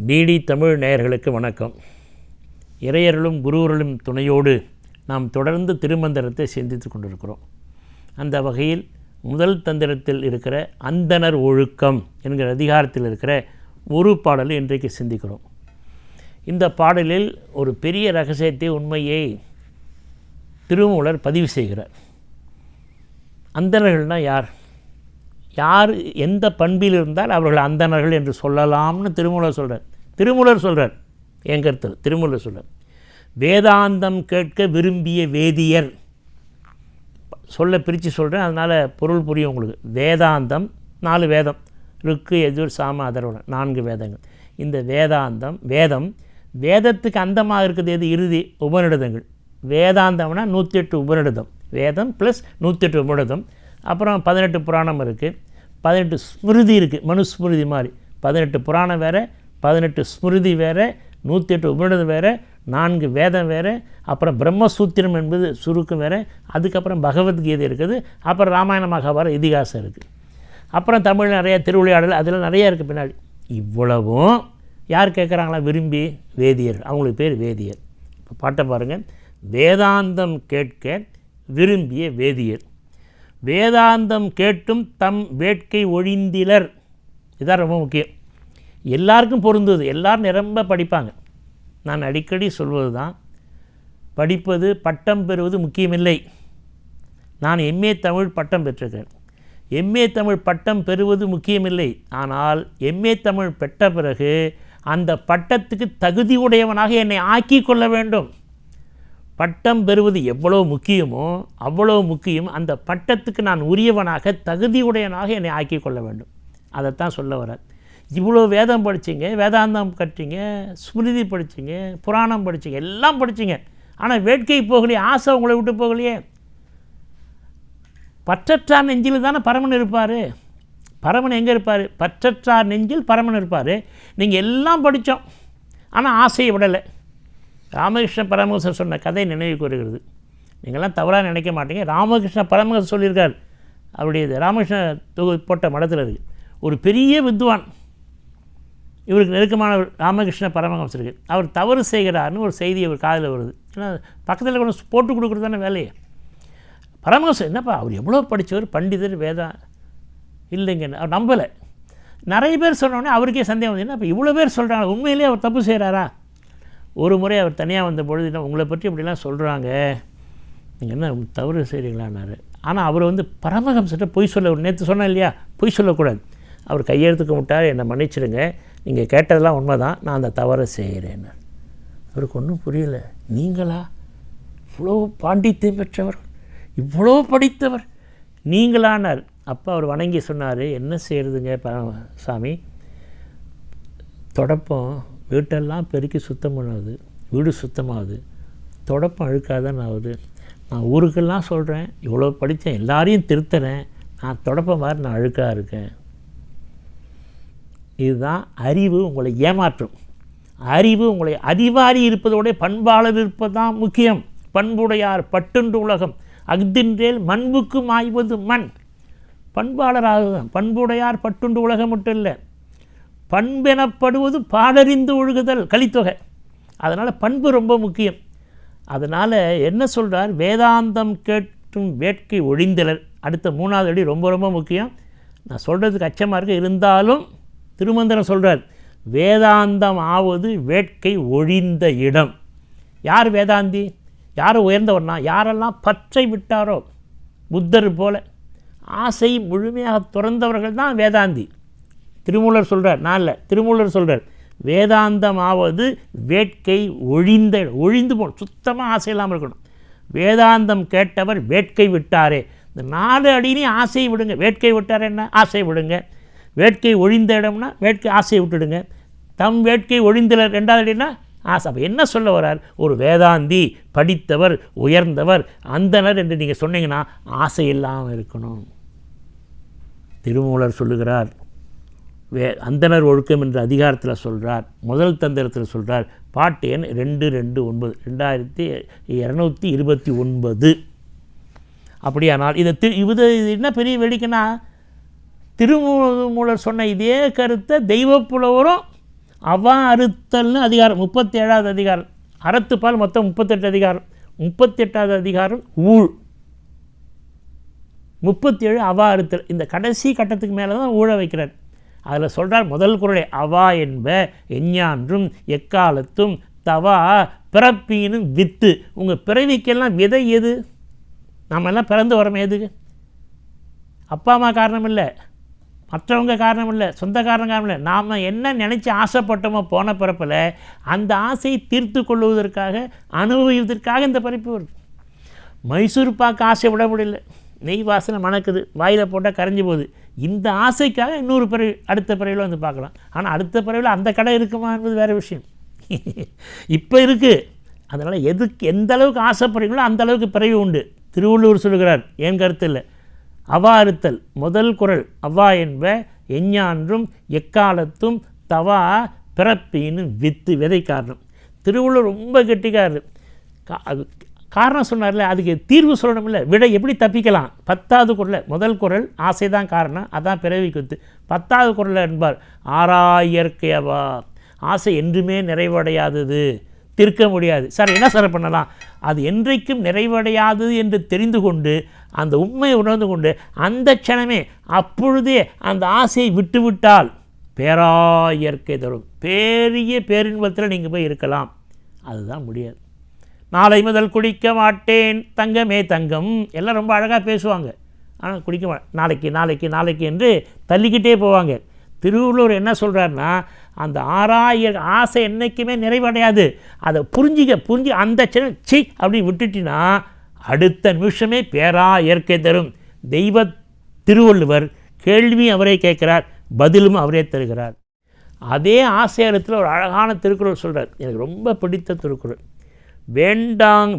DD Tamil நேயர்களுக்கு வணக்கம். இறையர்களும் குருவர்களும் துணையோடு நாம் தொடர்ந்து திருமந்திரத்தை சிந்தித்து கொண்டிருக்கிறோம். அந்த வகையில் முதல் தந்திரத்தில் இருக்கிற அந்தணர் ஒழுக்கம் என்கிற அதிகாரத்தில் இருக்கிற ஒரு பாடலை இன்றைக்கு சிந்திக்கிறோம். இந்த பாடலில் ஒரு பெரிய ரகசியத்தை உண்மையை திருமூலர் பதிவு செய்கிறார். அந்தணர்கள்னால் யார் எந்த பண்பில் இருந்தால் அவர்கள் அந்தணர்கள் என்று சொல்லலாம்னு திருமூலர் சொல்கிறார். என் கருத்தில் திருமூலர் சொல்கிறார். வேதாந்தம் கேட்க விரும்பிய வேதியர் சொல்ல பிரித்து சொல்கிறேன், அதனால் பொருள் புரியும் உங்களுக்கு. வேதாந்தம் 4 வேதம், ருக்கு எஜுர் சாம அதர்வணம், 4 வேதங்கள். இந்த வேதத்துக்கு அந்தமாக இருக்குது எது? இறுதி உபநிடதங்கள். வேதாந்தம்னா 108 உபநிடதம், வேதம் ப்ளஸ் 108 உபநிடதம். அப்புறம் 18 புராணம் இருக்குது, 18 ஸ்மிருதி இருக்குது, மனுஸ்மிருதி மாதிரி. 18 புராணம் வேறு, 18 ஸ்மிருதி வேறு, 108 உபநிடதம் வேறு, 4 வேதம் வேறு. அப்புறம் பிரம்மசூத்திரம் என்பது சுருக்கம் வேறு. அதுக்கப்புறம் பகவத்கீதை இருக்குது. அப்புறம் ராமாயண மகாபாரத இதிகாசம் இருக்குது. அப்புறம் தமிழ் நிறைய திருவிளையாடல், அதில் நிறையா இருக்குது பின்னாடி. இவ்வளவும் யார் கேட்குறாங்களா? விரும்பி வேதியர். அவங்களுக்கு பேர் வேதியர். இப்போ பாட்டை பாருங்கள். வேதாந்தம் கேட்க விரும்பிய வேதியர், வேதாந்தம் கேட்டும் தம் வேட்கை ஒழிந்திலர். இதுதான் ரொம்ப முக்கியம். எல்லாருக்கும் பொருந்துவது. எல்லோரும் நிரம்ப படிப்பாங்க. நான் அடிக்கடி சொல்வது தான், படிப்பது பட்டம் பெறுவது முக்கியமில்லை. நான் எம்ஏ தமிழ் பட்டம் பெற்றிருக்கேன். எம்ஏ தமிழ் பட்டம் பெறுவது முக்கியமில்லை. ஆனால் எம்ஏ தமிழ் பெற்ற பிறகு அந்த பட்டத்துக்கு தகுதி உடையவனாக என்னை ஆக்கி கொள்ள வேண்டும். பட்டம் பெறுவது எவ்வளோ முக்கியமோ அவ்வளோ முக்கியம் அந்த பட்டத்துக்கு நான் உரியவனாக தகுதியுடையவனாக என்னை ஆக்கி கொள்ள வேண்டும். அதைத்தான் சொல்ல வரார். இவ்வளோ வேதம் படிச்சிங்க, வேதாந்தம் கட்டிங்க, ஸ்மிருதி படிச்சிங்க, புராணம் படிச்சிங்க, எல்லாம் படிச்சிங்க. ஆனால் வேட்கை போகலையே, ஆசை உங்களை விட்டு போகலையே. பற்றற்றார் நெஞ்சில் தானே பரமன் இருப்பார். பரமன் எங்கே இருப்பார்? பற்றற்றார் நெஞ்சில் பரமன் இருப்பார். நீங்கள் எல்லாம் படித்தோம், ஆனால் ஆசையை விடலை. ராமகிருஷ்ண பரமஹம்சர் சொன்ன கதை நினைவுக்கு வருகிறது. நீங்கள்லாம் தவறாக நினைக்க மாட்டீங்க. ராமகிருஷ்ண பரமஹம்சர் சொல்லியிருக்கார். அவருடைய ராமகிருஷ்ண தொகுதி போட்ட மடத்தில் இருக்குது. ஒரு பெரிய வித்வான், இவருக்கு நெருக்கமான ராமகிருஷ்ண பரமஹம்சருக்கு, அவர் தவறு செய்கிறார்னு ஒரு செய்தி அவர் காதில் வருது. ஏன்னா பக்கத்தில் கொண்டு போட்டு கொடுக்குறது தானே வேலையை. பரமஹம்சர் என்னப்பா அவர் எவ்வளோ படித்தவர், பண்டிதர், வேதா இல்லைங்க, அவர் நம்பலை. நிறைய பேர் சொன்னோடனே அவருக்கே சந்தேகம் வந்து, என்ன இப்போ இவ்வளோ பேர் சொல்கிறாங்க, உண்மையிலேயே அவர் தப்பு செய்கிறாரா? ஒரு முறை அவர் தனியாக வந்த பொழுது, என்ன உங்களை பற்றி இப்படிலாம் சொல்கிறாங்க, நீங்கள் என்ன தவறு செய்கிறீங்களான்னாரு. ஆனால் அவர் வந்து பரமஹம்சர்கிட்ட பொய் சொல்ல, நேற்று சொன்னேன் இல்லையா, பொய் சொல்லக்கூடாது. அவர் கையெழுத்துக்க விட்டார், என்னை மன்னிச்சிடுங்க, நீங்கள் கேட்டதெல்லாம் உண்மை தான், நான் அந்த தவறை செய்கிறேன்னு. அவருக்கு ஒன்றும் புரியலை. நீங்களா இவ்வளோ பாண்டித்தியம் பெற்றவர், இவ்வளோ படித்தவர், நீங்களானார். அப்போ அவர் வணங்கி சொன்னார், என்ன செய்கிறதுங்க சாமி, தொடப்பம் வீட்டெல்லாம் பெருக்கி சுத்தம் பண்ணாது, வீடு சுத்தமாகுது, தொடப்பம் அழுக்காதான் ஆகுது. நான் ஊருக்கெல்லாம் சொல்கிறேன், இவ்வளோ படித்தேன், எல்லாரையும் திருத்துறேன், நான் தொடப்பம் மாதிரி நான் அழுக்காக இருக்கேன். இதுதான் அறிவு உங்களை ஏமாற்றும். அறிவு உங்களை அறிவாரி இருப்பதோட பண்பாளர் இருப்பது தான் முக்கியம். பண்புடையார் பட்டுண்டு உலகம் அஃதின்றேல் மண்புக்கு மாய்வது மண். பண்பாளராக பண்புடையார் பட்டுண்டு உலகம் மட்டும் இல்லை, பண்பெனப்படுவது பாடறிந்து ஒழுகுதல், கலித்தொகை. அதனால் பண்பு ரொம்ப முக்கியம். அதனால் என்ன சொல்கிறார்? வேதாந்தம் கேட்டும் வேட்கை ஒழிந்தலர். அடுத்த 3வது அடி ரொம்ப ரொம்ப முக்கியம். நான் சொல்கிறதுக்கு அச்சமாக இருக்க, இருந்தாலும் திருமந்திரம் சொல்கிறார், வேதாந்தம் ஆவது வேட்கை ஒழிந்த இடம். யார் வேதாந்தி? யார் உயர்ந்தவர்னா, யாரெல்லாம் பற்றை விட்டாரோ, புத்தர் போல ஆசை முழுமையாக துறந்தவர்கள் தான் வேதாந்தி. திருமூலர் சொல்கிறார், நான் இல்லை, திருமூலர் சொல்கிறார், வேதாந்தம் ஆவது வேட்கை ஒழிந்து போகணும், சுத்தமாக ஆசை இல்லாமல் இருக்கணும். வேதாந்தம் கேட்டவர் வேட்கை விட்டாரே. இந்த 4 அடியிலையும் ஆசையை விடுங்க. வேட்கை விட்டார் என்ன? ஆசை விடுங்க. வேட்கை ஒழிந்த இடம்னா வேட்கை ஆசையை விட்டுடுங்க. தம் வேட்கை ஒழிந்தலர் 2வது அடினா ஆசை. அப்போ என்ன சொல்ல வரார்? ஒரு வேதாந்தி, படித்தவர், உயர்ந்தவர், அந்தனர் என்று நீங்கள் சொன்னீங்கன்னா ஆசை இல்லாமல் இருக்கணும். திருமூலர் சொல்லுகிறார். அந்தனர் ஒழுக்கம் என்ற அதிகாரத்தில் சொல்கிறார். முதல் தந்திரத்தில் சொல்கிறார். பாட்டு எண் 229, 2229. அப்படியானால் இது என்ன பெரிய வேடிக்கைன்னா, திருமூலர் சொன்ன இதே கருத்தை தெய்வப்புலவரும் அவா அறுத்தல்னு அதிகாரம் 37வது அதிகாரம். அறத்துப்பால் மொத்தம் 38 அதிகாரம். 38வது அதிகாரம் ஊழ், 37 அவா அறுத்தல். இந்த கடைசி கட்டத்துக்கு மேலே தான் ஊழ வைக்கிறார். அதில் சொல்கிறார் முதல் குறளை, அவா என்ப எஞ்ஞான்றும் எக்காலத்தும் தவா பிறப்பீனும் வித்து. உங்கள் பிறவிக்கெல்லாம் விதை எது? நம்ம எல்லாம் பிறந்து வரோம் எதுக்கு? அப்பா அம்மா காரணம் இல்லை, மற்றவங்க காரணம் இல்லை, சொந்த காரணம் காரணம் இல்லை. நாம் என்ன நினச்சி ஆசைப்பட்டோமோ போன பிறப்பில் அந்த ஆசையை தீர்த்து கொள்வதற்காக, அனுபவிப்பதற்காக இந்த பிறப்பு வருது. மைசூர் பாக்கு ஆசை விட முடியல, நெய் வாசனை மணக்குது, வாயில் போட்டால் கரைஞ்சி போகுது. இந்த ஆசைக்காக இன்னொரு பிறவி, அடுத்த பிறவியில் வந்து பார்க்கலாம். ஆனால் அடுத்த பிறவியில் அந்த கடை இருக்குமா என்பது வேறு விஷயம். இப்போ இருக்குது. அதனால் எதுக்கு எந்த அளவுக்கு ஆசைப்படுறீங்களோ அந்த அளவுக்கு பிறவி உண்டு. திருவள்ளுவர் சொல்கிறார், என் கருத்து இல்லை. அவா அறுத்தல் முதல் குறள், அவா என்ப எஞ்ஞான்றும் எக்காலத்தும் தவா பிறப்பின்னு வித்து, விதை காரணம். திருவள்ளுவர் ரொம்ப கெட்டிக்காரர். காரணம் சொன்னார்ல, அதுக்கு தீர்வு சொல்லணும் இல்லை, விடை எப்படி தப்பிக்கலாம். 10வது குறள் முதல் குறள் ஆசை தான் காரணம், அதான் பிறவி குத்து. 10வது குறள் என்பார், ஆராயற்கை அவா, ஆசை என்றுமே நிறைவடையாதது, தீர்க்க முடியாது. சார் என்ன சார் பண்ணலாம்? அது என்றைக்கும் நிறைவடையாதது என்று தெரிந்து கொண்டு அந்த உண்மையை உணர்ந்து கொண்டு அந்த க்ஷணமே அப்பொழுதே அந்த ஆசையை விட்டுவிட்டால் பேராயற்கை தரும், பெரிய பேரின்பத்தில் நீங்கள் போய் இருக்கலாம். அதுதான் முடியாது. நாளை முதல் குடிக்க மாட்டேன், தங்கமே தங்கம், எல்லாம் ரொம்ப அழகாக பேசுவாங்க. ஆனால் குடிக்க நாளைக்கு நாளைக்கு நாளைக்கு என்று தள்ளிக்கிட்டே போவாங்க. திருவள்ளுவர் என்ன சொல்கிறாருன்னா, அந்த ஆசை என்றைக்குமே நிறைவடையாது. அதை புரிஞ்சு அந்த சி அப்படி விட்டுட்டினா அடுத்த நிமிஷமே பேரா இயற்கை தரும். தெய்வ திருவள்ளுவர் கேள்வி அவரே கேட்குறார், பதிலும் அவரே தருகிறார். அதே ஆசையத்தில் ஒரு அழகான திருக்குறள் சொல்கிறார், எனக்கு ரொம்ப பிடித்த திருக்குறள்.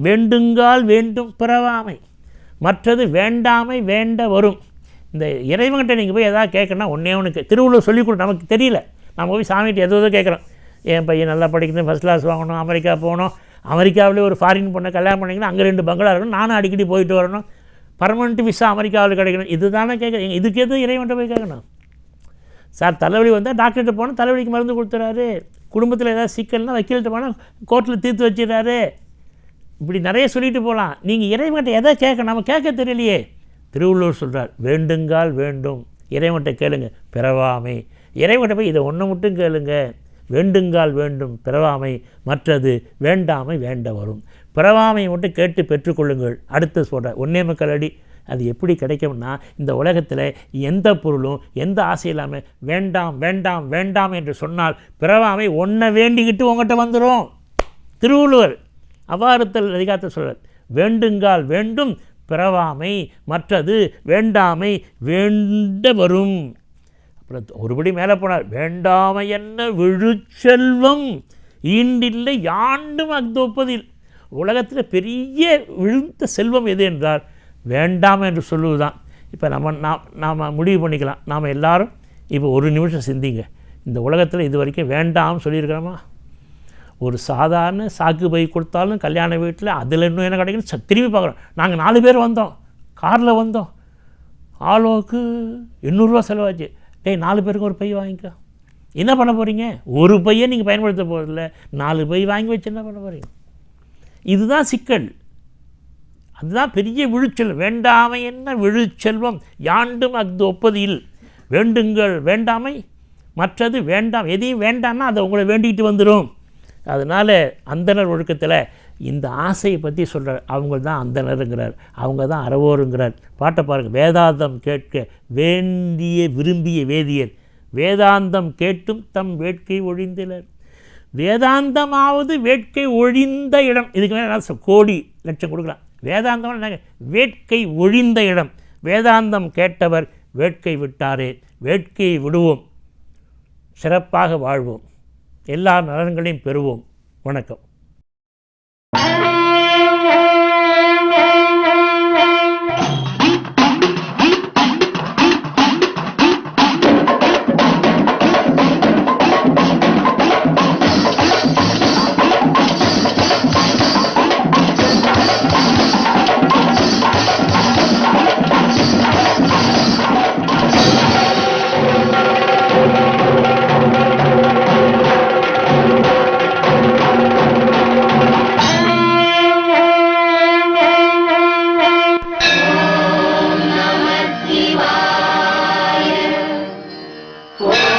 வேண்டுங்கால் வேண்டும் பிறவாமை, மற்றது வேண்டாமை வேண்ட வரும். இந்த இறைவன்கிட்ட நீங்கள் போய் எதாவது கேட்கணும்னா ஒன்றே ஒன்று திருவள்ளுவர் சொல்லிக் கொடு. நமக்கு தெரியல, நம்ம போய் சாமிகிட்ட எதோ கேட்குறோம். என் பையன் நல்லா படிக்கணும், ஃபஸ்ட் கிளாஸ் வாங்கணும், அமெரிக்கா போகணும், அமெரிக்காவிலே ஒரு ஃபாரின் பொண்ணை கல்யாணம் பண்ணிங்கன்னா அங்கே 2 பங்களா இருக்கணும், நானும் அடிக்கடி போயிட்டு வரணும், பர்மனெண்ட் விசா அமெரிக்காவில் கிடைக்கணும். இது தானே கேட்குறேன். இதுக்கு எதுவும் இறைவன்கிட்ட போய் கேட்கணும். சார் தலைவலி வந்தால் டாக்டர்கிட்ட போனால் தலைவலிக்கு மருந்து கொடுத்துறாரு, குடும்பத்தில் ஏதாவது சிக்கல்னால் வக்கீல்கிட்ட போனால் கோர்ட்டில் தீர்த்து வச்சிடறாரு. இப்படி நிறைய சொல்லிட்டு போகலாம். நீங்கள் இறைவன்கிட்ட எதை கேட்கணும், நம்ம கேட்க தெரியலையே. திருவள்ளுவர் சொல்கிறார், வேண்டுங்கால் வேண்டும், இறைவன்கிட்ட கேளுங்க பிறவாமை. இறைவன்கிட்ட போய் இதை ஒன்று மட்டும் கேளுங்க, வேண்டுங்கால் வேண்டும் பிறவாமை, மற்றது வேண்டாமை வேண்ட வரும். பிறவாமையை மட்டும் கேட்டு பெற்றுக்கொள்ளுங்கள். அடுத்து சொல்கிற 1.25 அடி. அது எப்படி கிடைக்கும்னா, இந்த உலகத்தில் எந்த பொருளும் எந்த ஆசை இல்லாமல் வேண்டாம் வேண்டாம் வேண்டாம் என்று சொன்னால் பிறவாமை ஒன்றை வேண்டிக்கிட்டு உங்கள்கிட்ட வந்துடும். திருவள்ளுவர் அவ்வாறுத்தல் அதிகாரத்தை சொல்கிறார், வேண்டுங்கால் வேண்டும் பிறவாமை, மற்றது வேண்டாமை வேண்ட வரும். அப்புறம் ஒருபடி மேலே போனார், வேண்டாமை என்ன விழுச்செல்வம் ஈண்டில்லை யாண்டும் அக்தொப்பதில். உலகத்தில் பெரிய விழுந்த செல்வம் எது என்றால் வேண்டாம் என்று சொல்லுவது தான். இப்போ நாம் முடிவு பண்ணிக்கலாம். நாம் எல்லாரும் இப்போ ஒரு நிமிஷம் சிந்திங்க, இந்த உலகத்தில் இது வரைக்கும் வேண்டாம்னு சொல்லியிருக்கிறோமா? ஒரு சாதாரண சாக்கு பை கொடுத்தாலும் கல்யாண வீட்டில் அதில் இன்னும் என்ன கிடைக்குன்னு திரும்பி பார்க்குறோம். நாங்கள் 4 பேர் வந்தோம், காரில் வந்தோம், ஆளோக்கு 800 ரூபா செலவாச்சு. 4 பேருக்கு ஒரு பை வாங்கிக்கோ. என்ன பண்ண போகிறீங்க? ஒரு பையை நீங்கள் பயன்படுத்த போகிறதில்ல, 4 பை வாங்கி வச்சு என்ன பண்ண போகிறீங்க? இதுதான் சிக்கல். அதுதான் பெரிய விழுச்செல்வம். வேண்டாமை என்ன விழுச்செல்வம் யாண்டும் அஃது ஒப்பதில். வேண்டுங்கள் வேண்டாமை, மற்றது வேண்டாம். எதையும் வேண்டாம்னா அதை உங்களை வேண்டிக்கிட்டு வந்துடும். அதனால் அந்தனர் ஒழுக்கத்தில் இந்த ஆசையை பற்றி சொல்கிறார். அவங்க தான் அந்தனருங்கிறார், அவங்க தான் அறவோருங்கிறார். பாட்டை பாருங்கள், வேதாந்தம் கேட்க வேண்டிய விரும்பிய வேதியர், வேதாந்தம் கேட்டும் தம் வேட்கை ஒழிந்தனர். வேதாந்தமாவது வேட்கை ஒழிந்த இடம். இதுக்கு மேலே கோடி லட்சம் கொடுக்கலாம். வேதாந்தம் என்னங்க? வேட்கை ஒழிந்த இடம். வேதாந்தம் கேட்டவர் வேட்கை விட்டாரே, வேட்கையை விடுவோம், சிறப்பாக வாழ்வோம், எல்லா நலன்களையும் பெறுவோம். வணக்கம். ஓம்